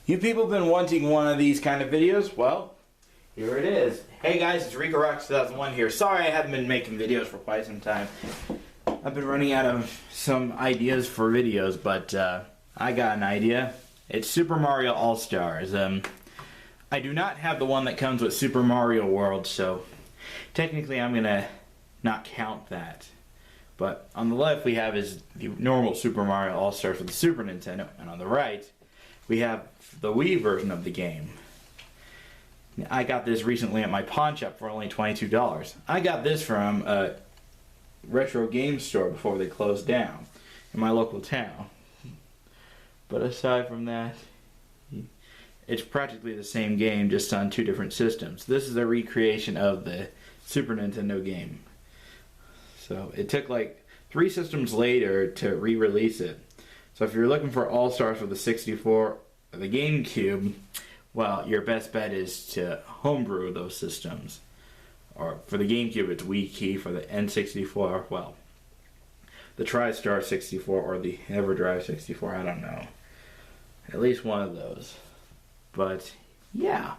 You people been wanting one of these kind of videos? Well, here it is. Hey guys, it's Rico Rocks 2001 here. Sorry I haven't been making videos for quite some time. I've been running out of some ideas for videos, but I got an idea. It's Super Mario All-Stars. I do not have the one that comes with Super Mario World, so technically I'm gonna not count that. But on the left we have is the normal Super Mario All-Stars for the Super Nintendo, and on the right we have the Wii version of the game. I got this recently at my pawn shop for only $22. I got this from a retro game store before they closed down in my local town. But aside from that, it's practically the same game, just on two different systems. This is a recreation of the Super Nintendo game. So it took like 3 systems later to re-release it. So if you're looking for All-Stars for the 64 or the GameCube, well, your best bet is to homebrew those systems. Or for the GameCube, it's WiiKey. For the N64, well, the TriStar 64 or the EverDrive 64, I don't know. At least one of those. But, yeah.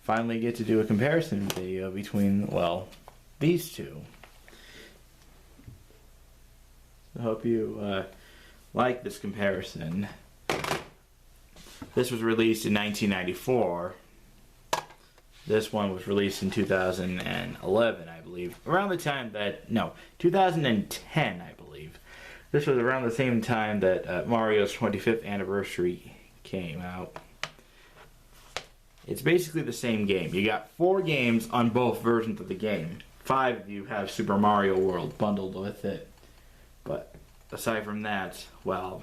Finally get to do a comparison video between, well, these two. I hope you like this comparison. This was released in 1994. This one was released in 2011, I believe. Around the time that, no, 2010, I believe. This was around the same time that Mario's 25th anniversary came out. It's basically the same game. You got 4 games on both versions of the game. 5 of you have Super Mario World bundled with it. But aside from that, well,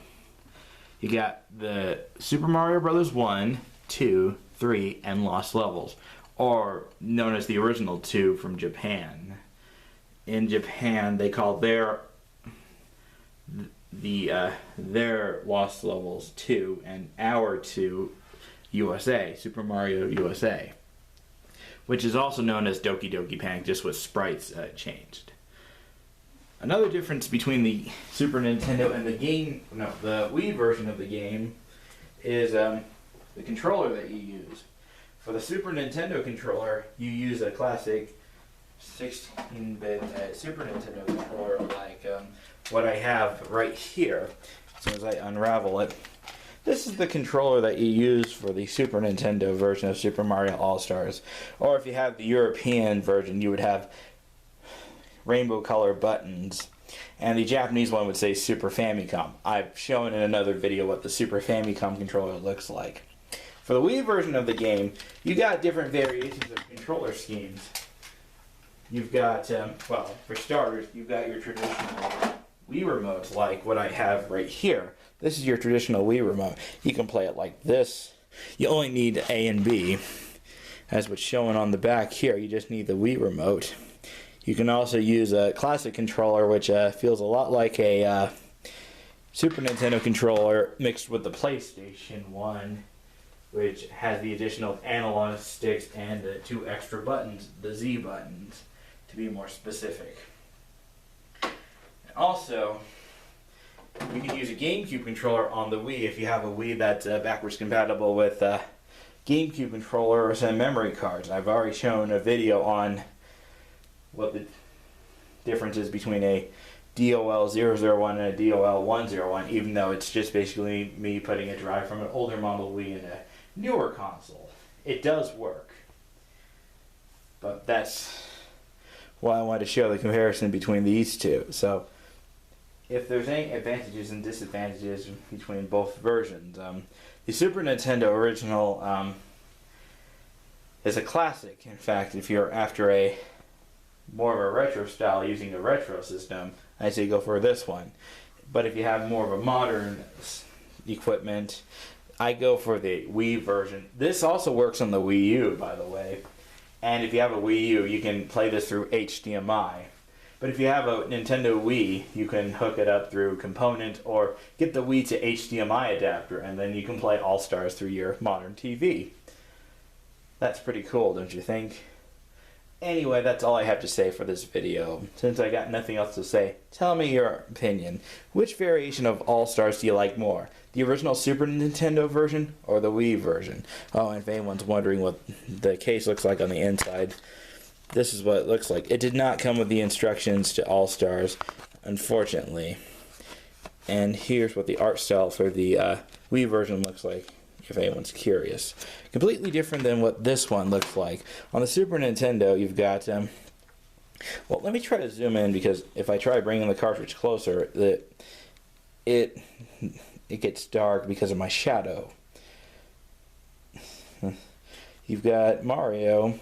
you got the Super Mario Bros. 1, 2, 3, and Lost Levels, or known as the original 2 from Japan. In Japan, they call their Lost Levels 2 and our 2 USA, Super Mario USA, which is also known as Doki Doki Panic, just with sprites changed. Another difference between the Super Nintendo and the Wii version of the game is the controller that you use. For the Super Nintendo controller, you use a classic 16-bit Super Nintendo controller like what I have right here. As soon as I unravel it, this is the controller that you use for the Super Nintendo version of Super Mario All-Stars. Or if you have the European version, you would have rainbow color buttons, and the Japanese one would say Super Famicom. I've shown in another video what the Super Famicom controller looks like. For the Wii version of the game, you got different variations of controller schemes. You've got, well, for starters, you've got your traditional Wii remote, like what I have right here. This is your traditional Wii remote. You can play it like this. You only need A and B. As what's shown on the back here, you just need the Wii remote. You can also use a classic controller, which feels a lot like a Super Nintendo controller mixed with the PlayStation 1, which has the additional analog sticks and the 2 extra buttons, the Z buttons, to be more specific. Also, you can use a GameCube controller on the Wii if you have a Wii that's backwards compatible with GameCube controller or some memory cards. I've already shown a video on what the difference is between a DOL001 and a DOL101, even though it's just basically me putting a drive from an older model Wii in a newer console. It does work. But that's why I wanted to show the comparison between these two. So, if there's any advantages and disadvantages between both versions, the Super Nintendo original is a classic. In fact, if you're after a more of a retro style using a retro system, I say go for this one. But if you have more of a modern equipment, I go for the Wii version. This also works on the Wii U, by the way. And if you have a Wii U, you can play this through HDMI. But if you have a Nintendo Wii, you can hook it up through component or get the Wii to HDMI adapter, and then you can play All-Stars through your modern TV. That's pretty cool, don't you think? Anyway, that's all I have to say for this video. Since I got nothing else to say, tell me your opinion. Which variation of All-Stars do you like more? the original Super Nintendo version or the Wii version. Oh, and if anyone's wondering what the case looks like on the inside, this is what it looks like. It did not come with the instructions to All Stars, unfortunately. And here's what the art style for the Wii version looks like, if anyone's curious. Completely different than what this one looks like. On the Super Nintendo, you've got, well, let me try to zoom in, because if I try bringing the cartridge closer, it gets dark because of my shadow. You've got Mario,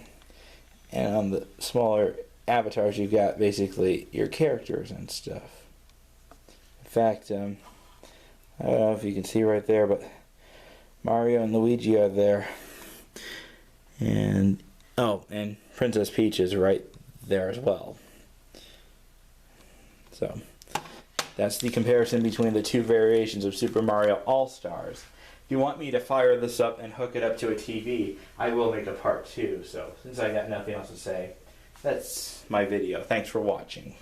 and on the smaller avatars, you've got basically your characters and stuff. In fact, I don't know if you can see right there, but Mario and Luigi are there. And, oh, and Princess Peach is right there as well. So, that's the comparison between the two variations of Super Mario All-Stars. If you want me to fire this up and hook it up to a TV, I will make a part 2. So, since I got nothing else to say, that's my video. Thanks for watching.